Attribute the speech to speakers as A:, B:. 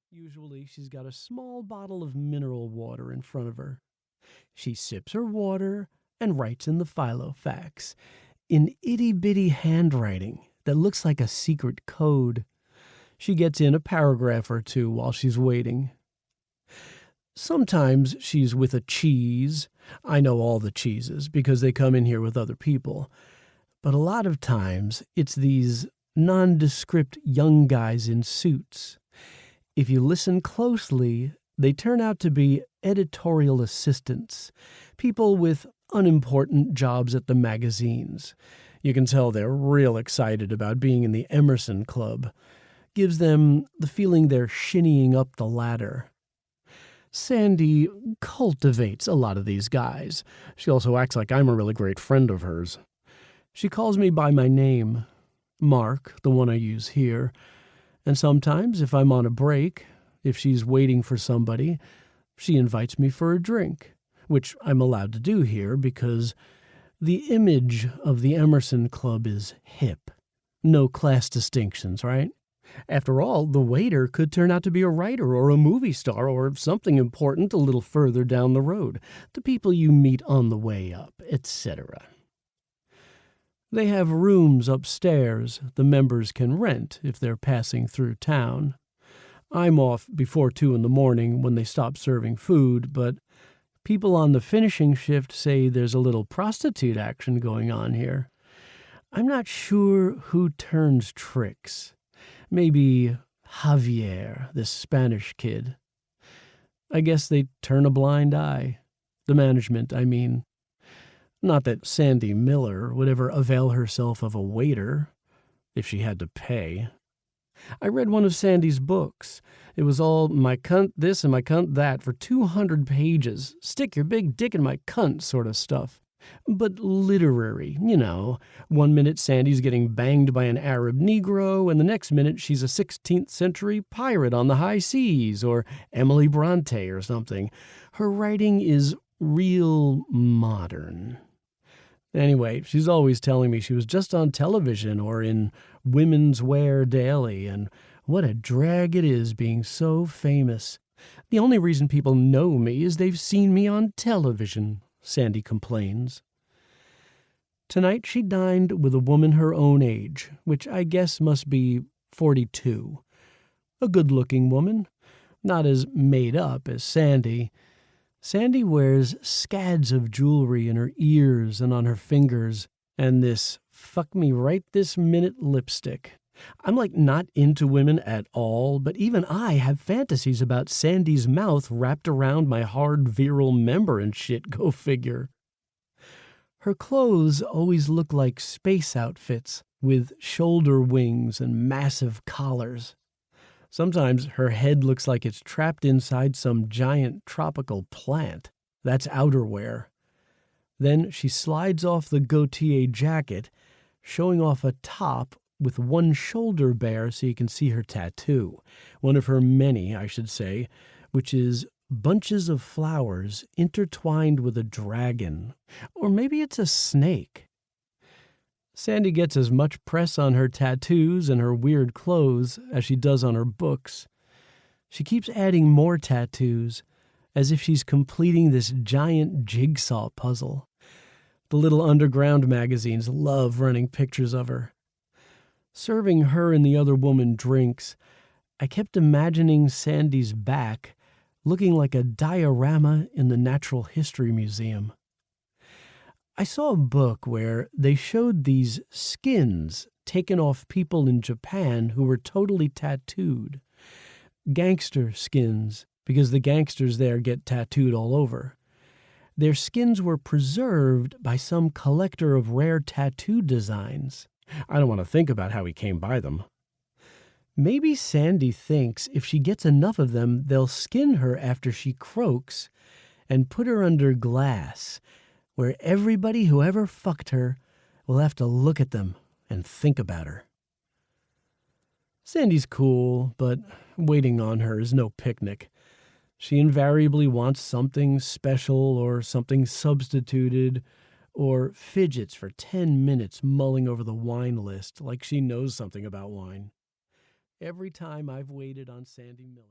A: Usually, she's got a small bottle of mineral water in front of her. She sips her water and writes in the Filofax in itty-bitty handwriting that looks like a secret code. She gets in a paragraph or two while she's waiting. Sometimes she's with a cheese. I know all the cheeses because they come in here with other people. But a lot of times it's these nondescript young guys in suits. If you listen closely, they turn out to be editorial assistants, people with unimportant jobs at the magazines. You can tell they're real excited about being in the Emerson Club. Gives them the feeling they're shinnying up the ladder. Sandy cultivates a lot of these guys. She also acts like I'm a really great friend of hers. She calls me by my name, Mark, the one I use here. And sometimes, if I'm on a break, if she's waiting for somebody, she invites me for a drink, which I'm allowed to do here because the image of the Emerson Club is hip. No class distinctions, right? After all, the waiter could turn out to be a writer or a movie star or something important a little further down the road, the people you meet on the way up, etc. They have rooms upstairs the members can rent if they're passing through town. I'm off before 2 in the morning when they stop serving food, but people on the finishing shift say there's a little prostitute action going on here. I'm not sure who turns tricks. Maybe Javier, this Spanish kid. I guess they turn a blind eye. The management, I mean. Not that Sandy Miller would ever avail herself of a waiter, if she had to pay. I read one of Sandy's books. It was all my cunt this and my cunt that for 200 pages. Stick your big dick in my cunt sort of stuff. But literary, you know. 1 minute Sandy's getting banged by an Arab Negro, and the next minute she's a 16th century pirate on the high seas, or Emily Bronte or something. Her writing is real modern. Anyway, she's always telling me she was just on television or in Women's Wear Daily, and what a drag it is being so famous. The only reason people know me is they've seen me on television, Sandy complains. Tonight she dined with a woman her own age, which I guess must be 42. A good-looking woman, not as made up as Sandy. Sandy wears scads of jewelry in her ears and on her fingers, and this fuck me right this minute lipstick. I'm like not into women at all, but even I have fantasies about Sandy's mouth wrapped around my hard virile member and shit, go figure. Her clothes always look like space outfits with shoulder wings and massive collars. Sometimes her head looks like it's trapped inside some giant tropical plant. That's outerwear. Then she slides off the Gautier jacket, showing off a top with one shoulder bare so you can see her tattoo. One of her many, I should say, which is bunches of flowers intertwined with a dragon. Or maybe it's a snake. Sandy gets as much press on her tattoos and her weird clothes as she does on her books. She keeps adding more tattoos, as if she's completing this giant jigsaw puzzle. The little underground magazines love running pictures of her. Serving her and the other woman drinks, I kept imagining Sandy's back looking like a diorama in the Natural History Museum. I saw a book where they showed these skins taken off people in Japan who were totally tattooed. Gangster skins, because the gangsters there get tattooed all over. Their skins were preserved by some collector of rare tattoo designs. I don't want to think about how he came by them. Maybe Sandy thinks if she gets enough of them, they'll skin her after she croaks and put her under glass, where everybody who ever fucked her will have to look at them and think about her. Sandy's cool, but waiting on her is no picnic. She invariably wants something special or something substituted, or fidgets for 10 minutes mulling over the wine list like she knows something about wine. Every time I've waited on Sandy Miller.